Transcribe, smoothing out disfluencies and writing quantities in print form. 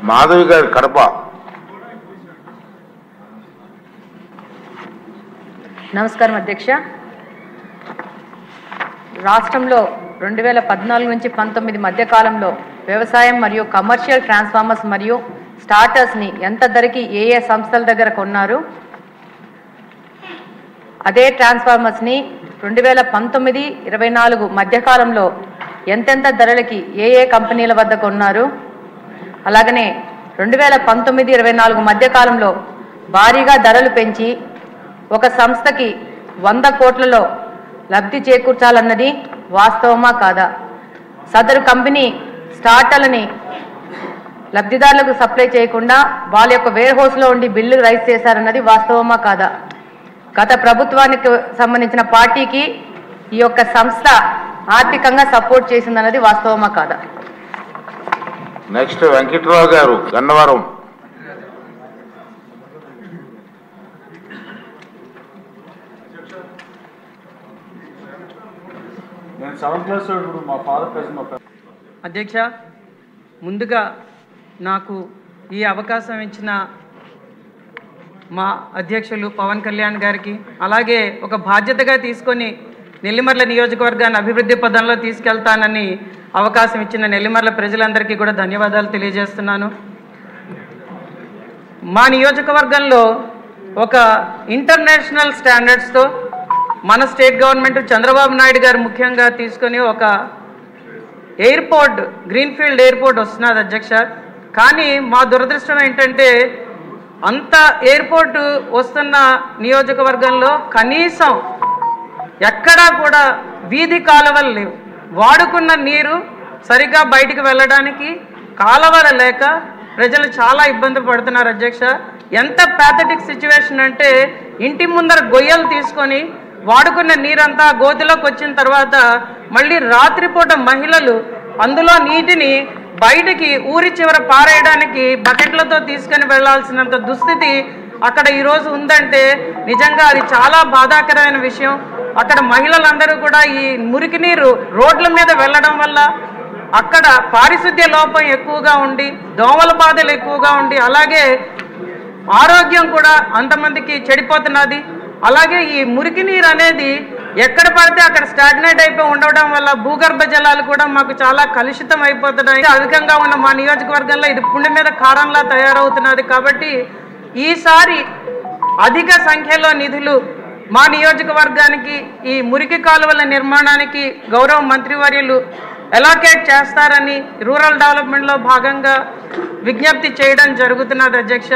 మాధవి గారు కడప. నమస్కారం అధ్యక్ష. రాష్ట్రంలో 2014 నుంచి 19 మధ్య కాలంలో వ్యవసాయం మరియు కమర్షియల్ ట్రాన్స్ఫార్మర్స్ మరియు స్టార్టర్స్ని ఎంత ధరకి ఏ సంస్థల దగ్గర కొన్నారు, అదే ట్రాన్స్ఫార్మర్స్ని 2019-24 మధ్యకాలంలో ఎంతెంత ధరలకి ఏ కంపెనీల వద్ద కొన్నారు, అలాగనే 2019-24 మధ్యకాలంలో భారీగా ధరలు పెంచి ఒక సంస్థకి 100 కోట్లలో లబ్ధి చేకూర్చాలన్నది వాస్తవమా కాదా? సదరు కంపెనీ స్టార్టర్లని లబ్ధిదారులకు సప్లై చేయకుండా వాళ్ళ యొక్క వేర్ హౌస్లో ఉండి బిల్లు రైజ్ చేశారన్నది వాస్తవమా కాదా? గత ప్రభుత్వానికి సంబంధించిన పార్టీకి ఈ యొక్క సంస్థ ఆర్థికంగా సపోర్ట్ చేసిందన్నది వాస్తవమా కాదా? నెక్స్ట్ వెంకట్రావు గారు గన్నవరం. అధ్యక్ష, ముందుగా నాకు ఈ అవకాశం ఇచ్చిన మా అధ్యక్షులు పవన్ కళ్యాణ్ గారికి, అలాగే ఒక బాధ్యతగా తీసుకొని నెల్లిమర్ల నియోజకవర్గాన్ని అభివృద్ధి పదంలో తీసుకెళ్తానని అవకాశం ఇచ్చిన నెల్లిమర్ల ప్రజలందరికీ కూడా ధన్యవాదాలు తెలియజేస్తున్నాను. మా నియోజకవర్గంలో ఒక ఇంటర్నేషనల్ స్టాండర్డ్స్తో మన స్టేట్ గవర్నమెంట్ చంద్రబాబు నాయుడు గారు ముఖ్యంగా తీసుకొని ఒక ఎయిర్పోర్ట్, గ్రీన్ఫీల్డ్ ఎయిర్పోర్ట్ వస్తున్నది అధ్యక్ష. కానీ మా దురదృష్టం ఏంటంటే అంత ఎయిర్పోర్టు వస్తున్న నియోజకవర్గంలో కనీసం ఎక్కడా కూడా వీధి కాలువలు లేవు. వాడుకున్న నీరు సరిగ్గా బయటికి వెళ్ళడానికి కాలువలు లేక ప్రజలు చాలా ఇబ్బంది పడుతున్నారు అధ్యక్ష. ఎంత ప్యాథటిక్ సిచ్యువేషన్ అంటే ఇంటి ముందర గొయ్యలు తీసుకొని వాడుకున్న నీరంతా గోతిలోకి వచ్చిన తర్వాత మళ్ళీ రాత్రిపూట మహిళలు అందులో నీటిని బయటికి ఊరి చివర పారేయడానికి బకెట్లతో తీసుకొని వెళ్లాల్సినంత దుస్థితి అక్కడ ఈరోజు ఉందంటే నిజంగా అది చాలా బాధాకరమైన విషయం. అక్కడ మహిళలందరూ కూడా ఈ మురికి నీరు రోడ్ల మీద వెళ్ళడం వల్ల అక్కడ పారిశుద్ధ్య లోపం ఎక్కువగా ఉండి, దోమల బాధలు ఎక్కువగా ఉండి, అలాగే ఆరోగ్యం కూడా అంతమందికి చెడిపోతున్నది. అలాగే ఈ మురికి నీరు అనేది ఎక్కడ పడితే అక్కడ స్టాగ్నేట్ అయిపోయి ఉండడం వల్ల భూగర్భ జలాలు కూడా మాకు చాలా కలుషితం అయిపోతున్నాయి. అధికంగా ఉన్న మా నియోజకవర్గంలో ఇది పుండి మీద కారంలా తయారవుతున్నది. కాబట్టి ఈసారి అధిక సంఖ్యలో నిధులు మా నియోజకవర్గానికి ఈ మురికి కాలువల నిర్మాణానికి గౌరవ మంత్రివర్యులు ఎలాకేట్ చేస్తారని రూరల్ డెవలప్మెంట్లో భాగంగా విజ్ఞప్తి చేయడం జరుగుతున్నది అధ్యక్ష.